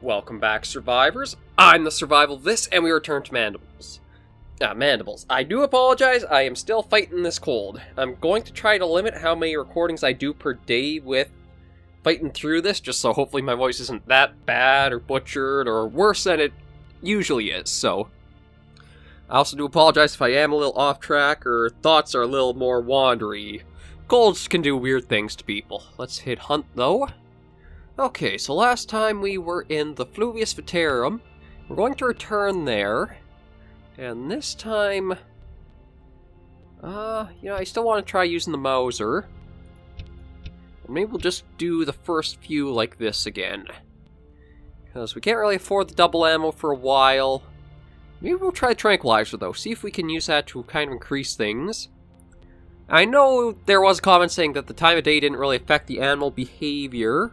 Welcome back, survivors. I'm the SurvivalVis, and we return to Mandibles. Mandibles. I do apologize, I am still fighting this cold. I'm going to try to limit how many recordings I do per day with fighting through this, just so hopefully my voice isn't that bad or butchered or worse than it usually is, so. I also do apologize if I am a little off track or thoughts are a little more wandery. Colds can do weird things to people. Let's hit hunt, though. Okay, so last time we were in the Fluvius Veterum. We're going to return there. And this time... I still want to try using the Mauser. Maybe we'll just do the first few like this again. Because we can't really afford the double ammo for a while. Maybe we'll try Tranquilizer, though. See if we can use that to kind of increase things. I know there was a comment saying that the time of day didn't really affect the animal behavior.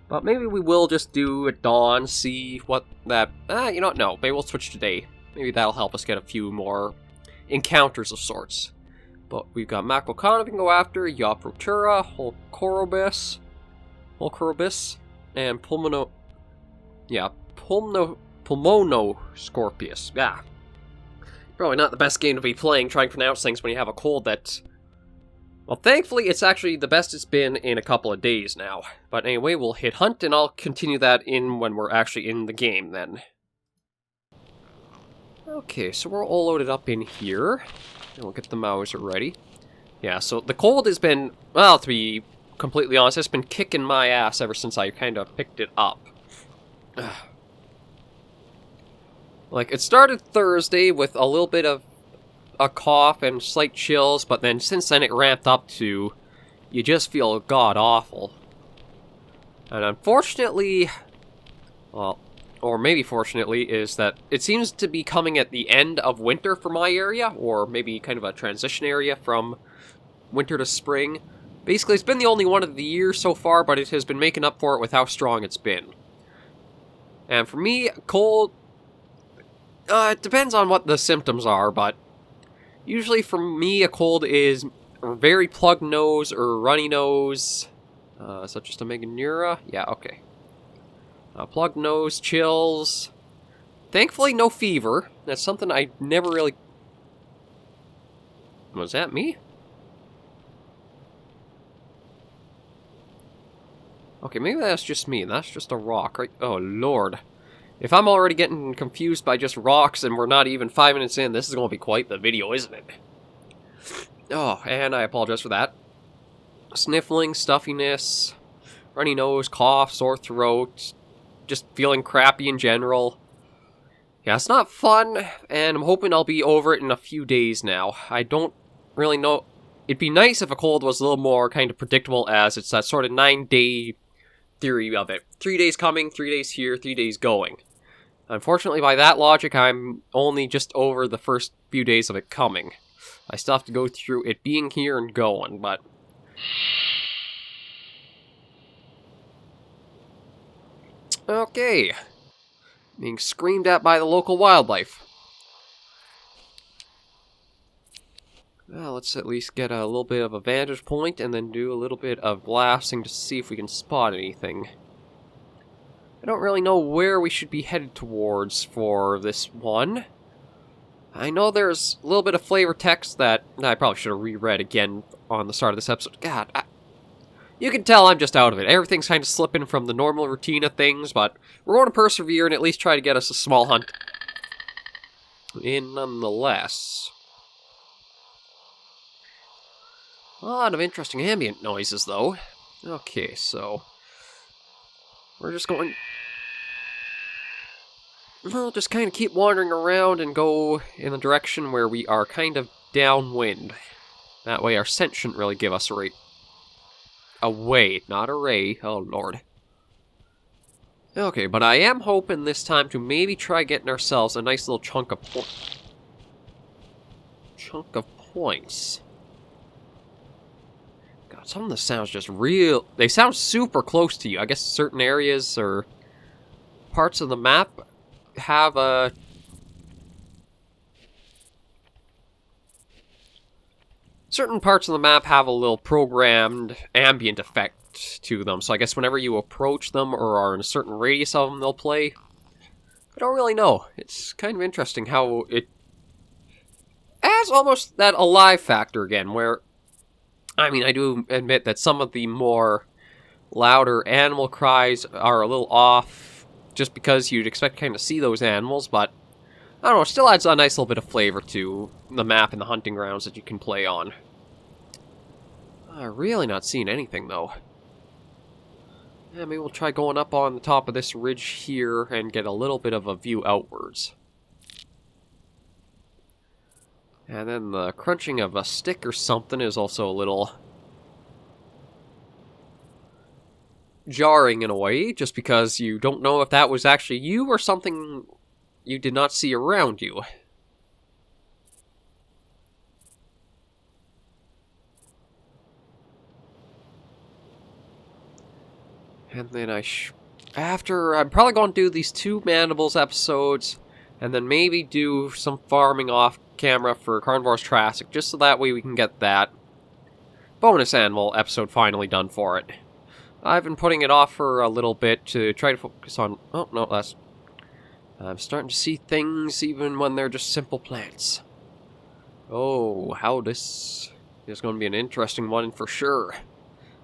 But maybe we will just do at dawn, see what that... you know what, no. Maybe we'll switch to day. Maybe that'll help us get a few more encounters of sorts. But we've got Macrocana we can go after, Yoprotura, Holcorobis, and Pulmonoscorpius. Yeah. Probably not the best game to be playing, trying to pronounce things when you have a cold that... Well, thankfully, it's actually the best it's been in a couple of days now. But anyway, we'll hit hunt, and I'll continue that in when we're actually in the game, then. Okay, so we're all loaded up in here. And we'll get the Mauser ready. Yeah, so the cold has been, well, to be completely honest, it's been kicking my ass ever since I kind of picked it up. Like, it started Thursday with a little bit of a cough and slight chills, but then since then it ramped up to you just feel god-awful. And unfortunately, well, or maybe fortunately, is that it seems to be coming at the end of winter for my area, or maybe kind of a transition area from winter to spring. Basically, it's been the only one of the year so far, but it has been making up for it with how strong it's been. And for me, cold, it depends on what the symptoms are, but usually for me, a cold is very plugged nose or runny nose. Is that just a Meganeura? Yeah, okay. Plugged nose, chills. Thankfully, no fever. That's something I never really... Was that me? Okay, maybe that's just me. That's just a rock, right? Oh, Lord. If I'm already getting confused by just rocks and we're not even 5 minutes in, this is going to be quite the video, isn't it? Oh, and I apologize for that. Sniffling, stuffiness, runny nose, cough, sore throat, just feeling crappy in general. Yeah, it's not fun, and I'm hoping I'll be over it in a few days now. I don't really know. It'd be nice if a cold was a little more kind of predictable, as it's that sort of 9-day theory of it. 3 days coming, 3 days here, 3 days going. Unfortunately, by that logic, I'm only just over the first few days of it coming. I still have to go through it being here and going, but... Okay. Being screamed at by the local wildlife. Well, let's at least get a little bit of a vantage point and then do a little bit of blasting to see if we can spot anything. I don't really know where we should be headed towards for this one. I know there's a little bit of flavor text that I probably should have reread again on the start of this episode. God, you can tell I'm just out of it. Everything's kind of slipping from the normal routine of things, but we're going to persevere and at least try to get us a small hunt in nonetheless. A lot of interesting ambient noises, though. Okay, so we're just going... We'll just kind of keep wandering around and go in the direction where we are kind of downwind. That way our scent shouldn't really give us a way, not a ray. Oh, Lord. Okay, but I am hoping this time to maybe try getting ourselves a nice little chunk of points. God, some of the sounds just real... They sound super close to you. I guess certain areas or parts of the map have a... Certain parts of the map have a little programmed ambient effect to them, so I guess whenever you approach them or are in a certain radius of them, they'll play. I don't really know. It's kind of interesting how it has almost that alive factor again, where, I mean, I do admit that some of the more louder animal cries are a little off, just because you'd expect to kind of see those animals, but I don't know, it still adds a nice little bit of flavor to the map and the hunting grounds that you can play on. Really not seeing anything, though. Yeah, maybe we'll try going up on the top of this ridge here and get a little bit of a view outwards. And then the crunching of a stick or something is also a little jarring in a way, just because you don't know if that was actually you or something you did not see around you. And then after, I'm probably going to do these 2 Mandibles episodes, and then maybe do some farming off camera for Carnivores Triassic, just so that way we can get that bonus animal episode finally done for it. I've been putting it off for a little bit to try to focus on... Oh, no, that's... I'm starting to see things even when they're just simple plants. Oh, how this is going to be an interesting one for sure.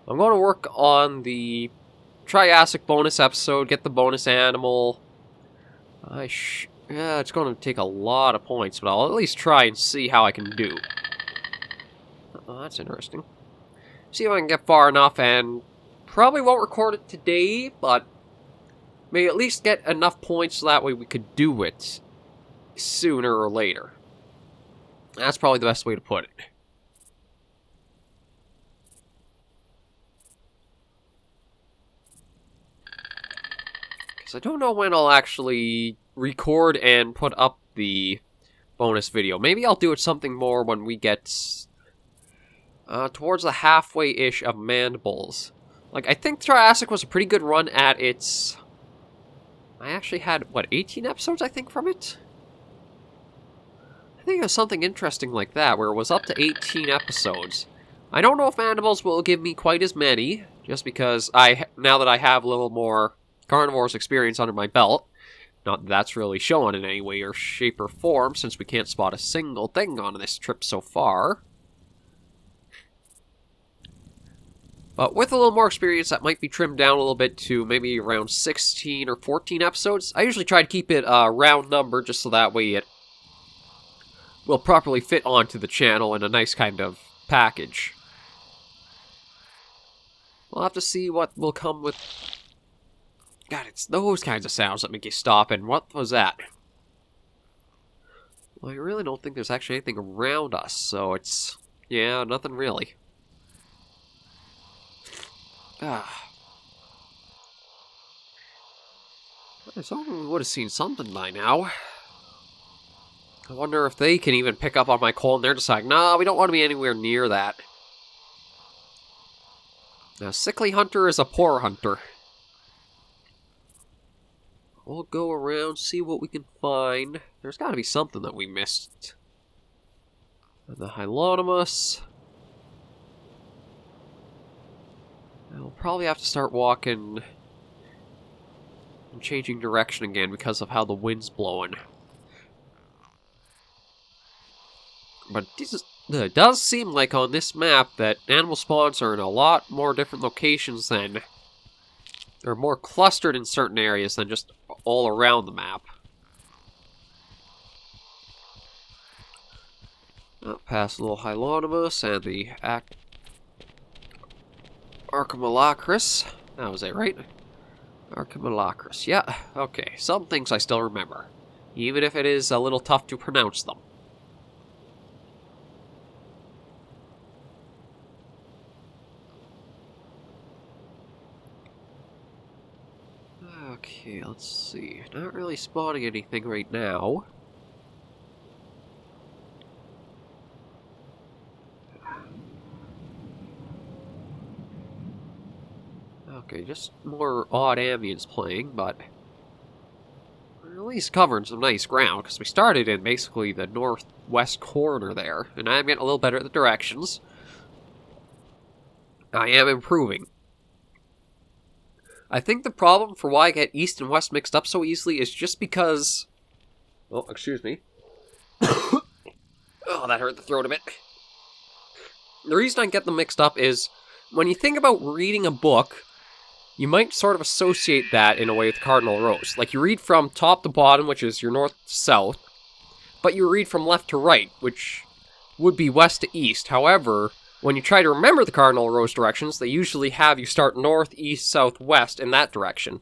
I'm going to work on the Triassic bonus episode, get the bonus animal. Yeah, it's going to take a lot of points, but I'll at least try and see how I can do. Oh, that's interesting. See if I can get far enough, and probably won't record it today, but may at least get enough points so that way we could do it sooner or later. That's probably the best way to put it. Because I don't know when I'll actually record and put up the bonus video. Maybe I'll do it something more when we get towards the halfway-ish of Mandibles. Like, I think Triassic was a pretty good run at its... I actually had, what, 18 episodes, I think, from it? I think it was something interesting like that, where it was up to 18 episodes. I don't know if Mandibles will give me quite as many, just because now that I have a little more Carnivores experience under my belt, not that that's really shown in any way or shape or form, since we can't spot a single thing on this trip so far. But with a little more experience, that might be trimmed down a little bit to maybe around 16 or 14 episodes. I usually try to keep it a round number, just so that way it will properly fit onto the channel in a nice kind of package. We'll have to see what will come with... God, it's those kinds of sounds that make you stop, and what was that? Well, I really don't think there's actually anything around us, so it's... yeah, nothing really. I thought we would have seen something by now. I wonder if they can even pick up on my call and they're just like, nah, we don't want to be anywhere near that. A sickly hunter is a poor hunter. We'll go around, see what we can find. There's got to be something that we missed. The Hylonomus. We'll probably have to start walking and changing direction again because of how the wind's blowing. But it does seem like on this map that animal spawns are in a lot more different locations than... they're more clustered in certain areas than just all around the map. Past the little Hylonomus and the Archimelacris. That was it, right? Archimelacris. Yeah, okay. Some things I still remember. Even if it is a little tough to pronounce them. Okay, let's see. Not really spawning anything right now. Okay, just more odd ambience playing, but we're at least covering some nice ground, because we started in basically the northwest corner there, and I'm getting a little better at the directions. I am improving. I think the problem for why I get east and west mixed up so easily is just because... Oh, excuse me. Oh, that hurt the throat a bit. The reason I get them mixed up is, when you think about reading a book, you might sort of associate that in a way with cardinal rows. Like, you read from top to bottom, which is your north to south, but you read from left to right, which would be west to east. However, when you try to remember the cardinal rows directions, they usually have you start north, east, south, west in that direction.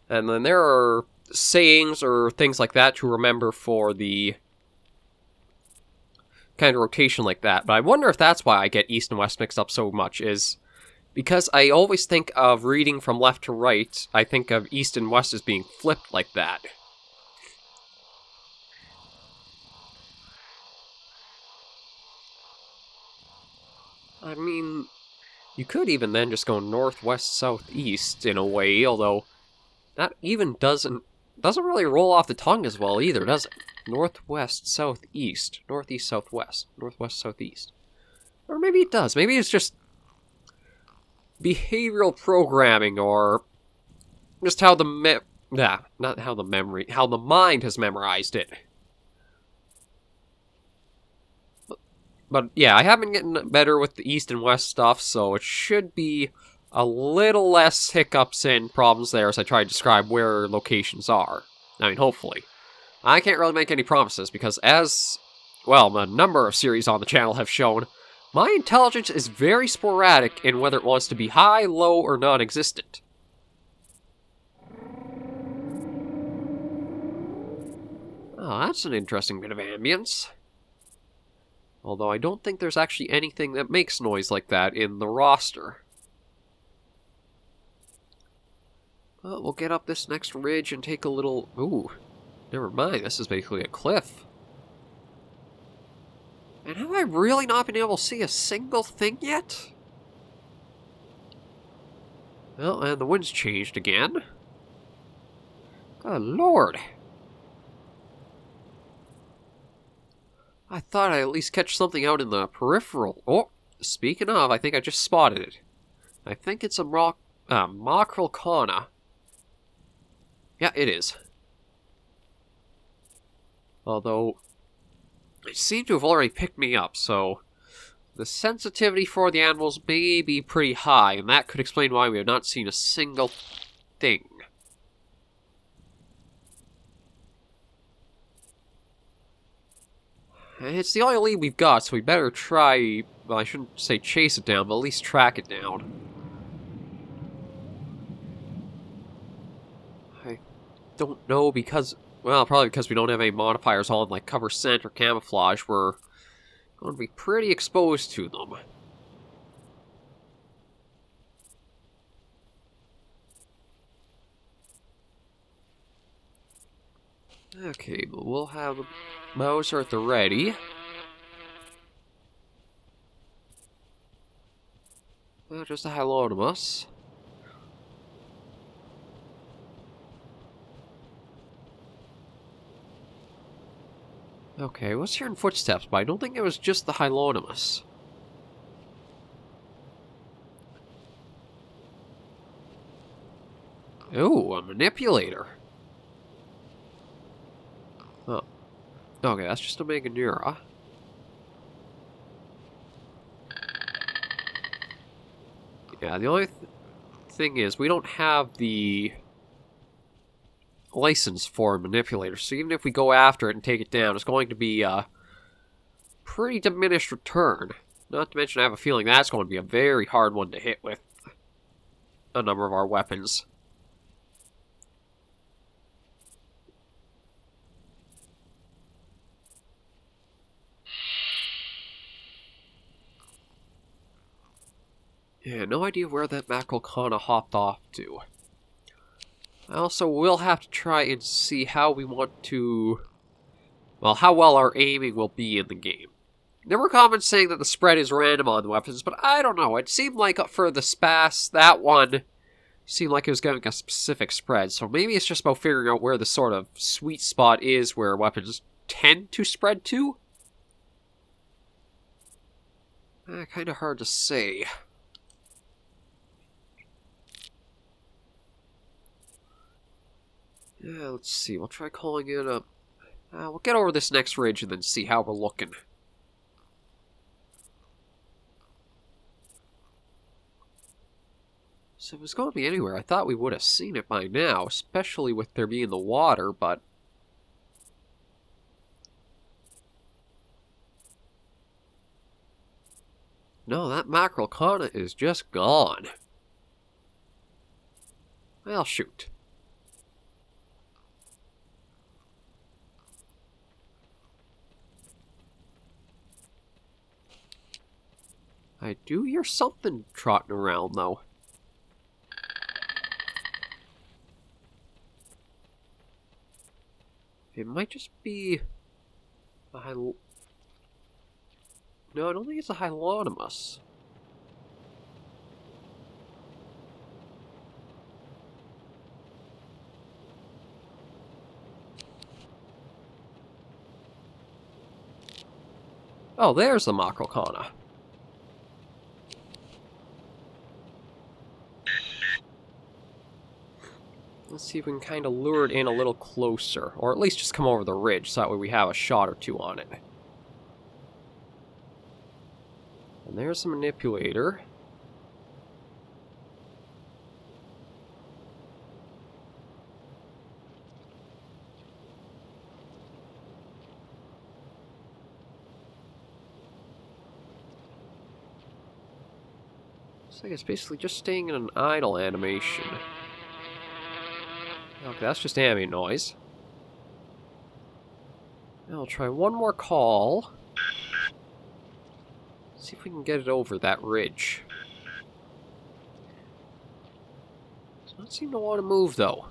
And then there are sayings or things like that to remember for the kind of rotation like that. But I wonder if that's why I get east and west mixed up so much, is because I always think of reading from left to right, I think of east and west as being flipped like that. I mean, you could even then just go northwest, southeast in a way, although that even doesn't really roll off the tongue as well either, does it? Northwest, southeast, northeast, southwest, northwest, southeast. Or maybe it does. Maybe it's just behavioral programming, or just how the not how the memory, how the mind has memorized it. But yeah, I have been getting better with the east and west stuff, so it should be a little less hiccups and problems there as I try to describe where locations are. I mean, hopefully. I can't really make any promises, because as, well, a number of series on the channel have shown, my intelligence is very sporadic in whether it wants to be high, low, or non-existent. Oh, that's an interesting bit of ambience. Although I don't think there's actually anything that makes noise like that in the roster. Well, we'll get up this next ridge and take a little... Ooh, never mind, this is basically a cliff. And have I really not been able to see a single thing yet? Well, and the wind's changed again. Good lord. I thought I'd at least catch something out in the peripheral. Oh, speaking of, I think I just spotted it. I think it's a mackerel kana. Yeah, it is. Although, it seemed to have already picked me up, so the sensitivity for the animals may be pretty high, and that could explain why we have not seen a single thing. It's the only lead we've got, so we better try... Well, I shouldn't say chase it down, but at least track it down. I don't know because... Well, probably because we don't have any modifiers on, like cover scent or camouflage, we're going to be pretty exposed to them. Okay, but we'll have the Mauser at the ready. Just a hello to us. Okay, I was hearing footsteps, but I don't think it was just the Hylonomus. Ooh, a manipulator. Oh. Okay, that's just a Meganura. Yeah, the only thing is, we don't have the license for a manipulator, so even if we go after it and take it down, it's going to be a pretty diminished return. Not to mention, I have a feeling that's going to be a very hard one to hit with a number of our weapons. Yeah, no idea where that mackerel kinda hopped off to. I also will have to try and see how we want to... Well, how well our aiming will be in the game. There were comments saying that the spread is random on the weapons, but I don't know. It seemed like for the Spas, that one seemed like it was giving a specific spread, so maybe it's just about figuring out where the sort of sweet spot is where weapons tend to spread to? Kinda hard to say. Yeah, let's see. We'll try calling in a... we'll get over this next ridge and then see how we're looking. So if it was going to be anywhere, I thought we would have seen it by now, especially with there being the water, but... No, that mackerel kana is just gone. Well, shoot. I do hear something trotting around, though. It might just be a No, I don't think it's a Hylonomus. Oh, there's the mackerel kana. Let's see if we can kind of lure it in a little closer, or at least just come over the ridge, so that way we have a shot or two on it. And there's the manipulator. Looks like it's basically just staying in an idle animation. Okay, that's just ambient noise. Now I'll try one more call. See if we can get it over that ridge. Does not seem to want to move, though.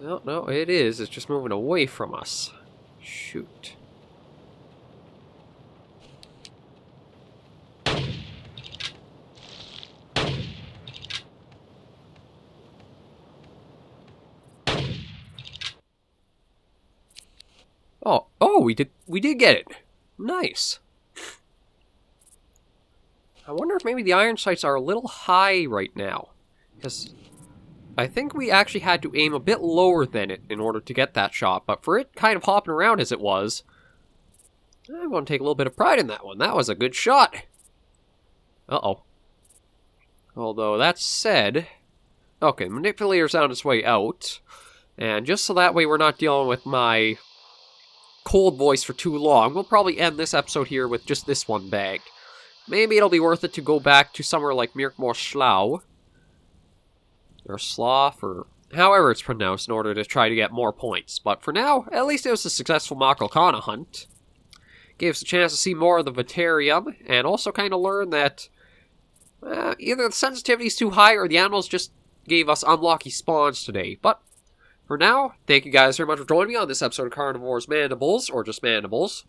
No, no, it is. It's just moving away from us. Shoot. Oh, we did get it. Nice. I wonder if maybe the iron sights are a little high right now. Because I think we actually had to aim a bit lower than it in order to get that shot. But for it kind of hopping around as it was, I'm going to take a little bit of pride in that one. That was a good shot. Uh-oh. Although, that said... Okay, manipulator's on its way out. And just so that way we're not dealing with my cold voice for too long, we'll probably end this episode here with just this one bagged. Maybe it'll be worth it to go back to somewhere like Mirkmore or Slough, or however it's pronounced, in order to try to get more points. But for now, at least it was a successful mackerel kana hunt. Gave us a chance to see more of the Vitarium, and also kind of learn that either the sensitivity's too high or the animals just gave us unlucky spawns today. But for now, thank you guys very much for joining me on this episode of Carnivores Mandibles, or just Mandibles.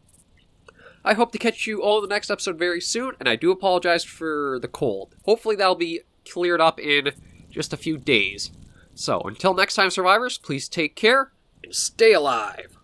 I hope to catch you all in the next episode very soon, and I do apologize for the cold. Hopefully that'll be cleared up in just a few days. So, until next time, survivors, please take care and stay alive.